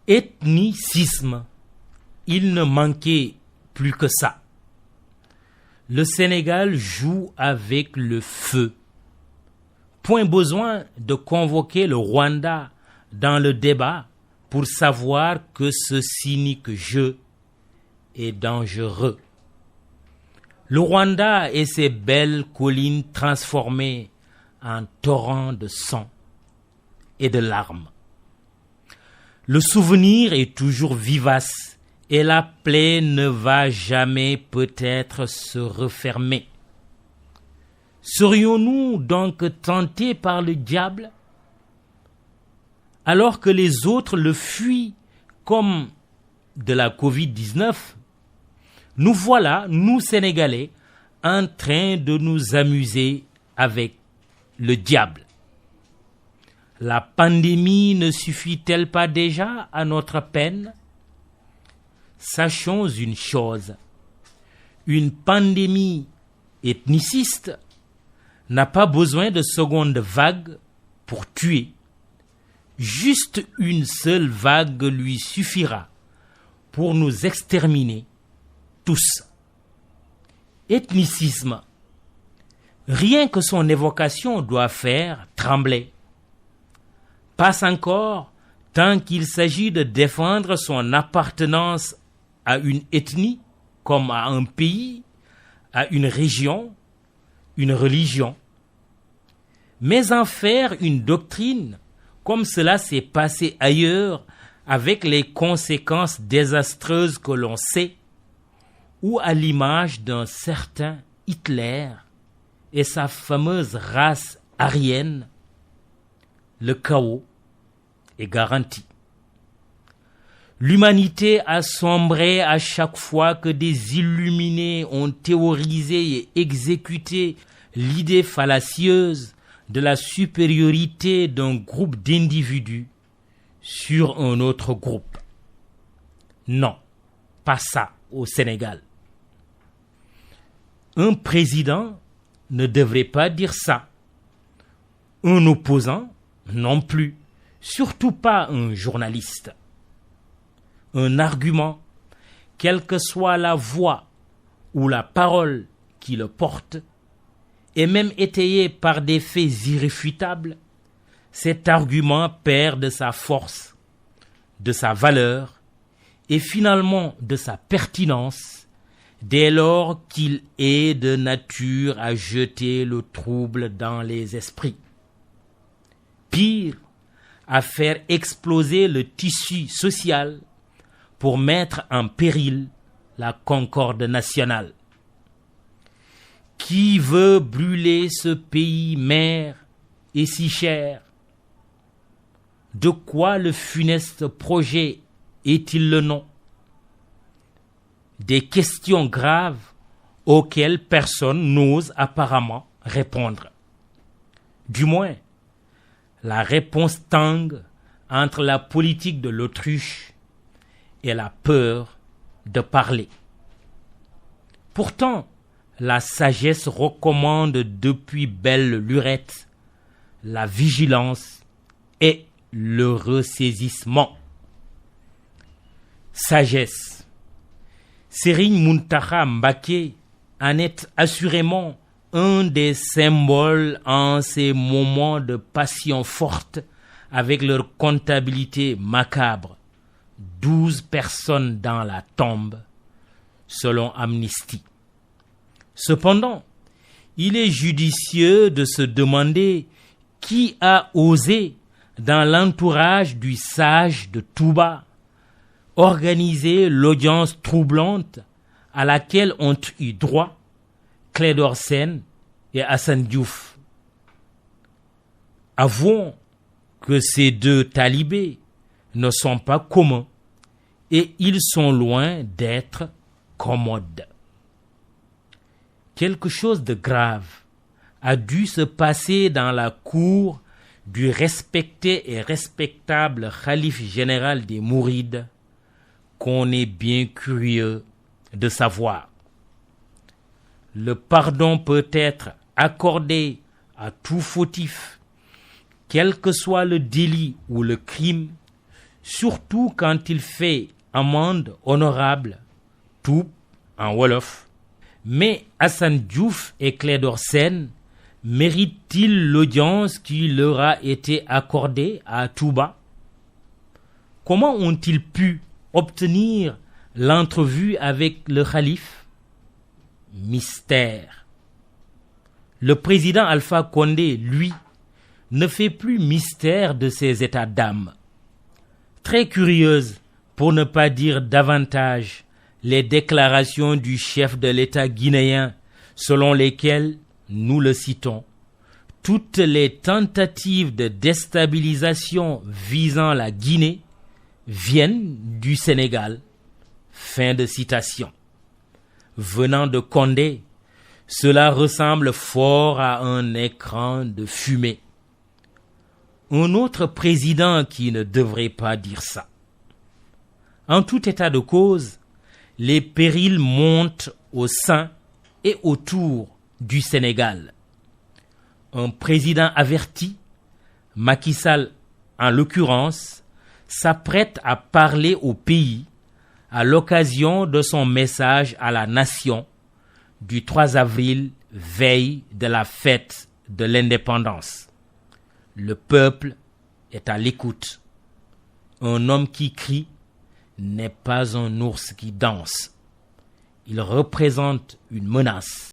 Ethnicisme, il ne manquait plus que ça. Le Sénégal joue avec le feu. Point besoin de convoquer le Rwanda dans le débat pour savoir que ce cynique jeu est dangereux. Le Rwanda et ses belles collines transformées en torrents de sang et de larmes. Le souvenir est toujours vivace et la plaie ne va jamais peut-être se refermer. Serions-nous donc tentés par le diable alors que les autres le fuient comme de la Covid-19? Nous voilà, nous Sénégalais, en train de nous amuser avec le diable. La pandémie ne suffit-elle pas déjà à notre peine? Sachons une chose, une pandémie ethniciste n'a pas besoin de seconde vague pour tuer. Juste une seule vague lui suffira pour nous exterminer tous. Ethnicisme, rien que son évocation doit faire trembler. Passe encore tant qu'il s'agit de défendre son appartenance à une ethnie comme à un pays, à une région, une religion. Mais en faire une doctrine, comme cela s'est passé ailleurs, avec les conséquences désastreuses que l'on sait, ou à l'image d'un certain Hitler et sa fameuse race aryenne, le chaos est garanti. L'humanité a sombré à chaque fois que des illuminés ont théorisé et exécuté l'idée fallacieuse de la supériorité d'un groupe d'individus sur un autre groupe. Non, pas ça au Sénégal. Un président ne devrait pas dire ça. Un opposant non plus, surtout pas un journaliste. Un argument, quelle que soit la voix ou la parole qui le porte, et même étayé par des faits irréfutables, cet argument perd de sa force, de sa valeur et finalement de sa pertinence dès lors qu'il est de nature à jeter le trouble dans les esprits. Pire, à faire exploser le tissu social pour mettre en péril la concorde nationale. Qui veut brûler ce pays mère et si cher? De quoi le funeste projet est-il le nom? Des questions graves auxquelles personne n'ose apparemment répondre. Du moins, la réponse tangue entre la politique de l'autruche et la peur de parler. Pourtant, la sagesse recommande depuis belle lurette la vigilance et le ressaisissement. Sagesse. Serigne Mountakha Mbacké en est assurément un des symboles en ces moments de passion forte avec leur comptabilité macabre. 12 personnes dans la tombe, selon Amnesty. Cependant, il est judicieux de se demander qui a osé, dans l'entourage du sage de Touba, organiser l'audience troublante à laquelle ont eu droit Clédor Sène et Assane Diouf. Avouons que ces deux talibés ne sont pas communs et ils sont loin d'être commodes. Quelque chose de grave a dû se passer dans la cour du respecté et respectable khalife général des Mourides qu'on est bien curieux de savoir. Le pardon peut être accordé à tout fautif, quel que soit le délit ou le crime, surtout quand il fait amende honorable, tout en Wolof. Mais Assane Diouf et Clédor Sène méritent-ils l'audience qui leur a été accordée à Touba? Comment ont-ils pu obtenir l'entrevue avec le calife? Mystère. Le président Alpha Condé, lui, ne fait plus mystère de ses états d'âme. Très curieuse, pour ne pas dire davantage, les déclarations du chef de l'État guinéen selon lesquelles, nous le citons, toutes les tentatives de déstabilisation visant la Guinée viennent du Sénégal. Fin de citation. Venant de Condé, cela ressemble fort à un écran de fumée. Un autre président qui ne devrait pas dire ça. En tout état de cause, les périls montent au sein et autour du Sénégal. Un président averti, Macky Sall en l'occurrence, s'apprête à parler au pays à l'occasion de son message à la nation du 3 avril, veille de la fête de l'indépendance. Le peuple est à l'écoute. Un homme qui crie n'est pas un ours qui danse. Il représente une menace.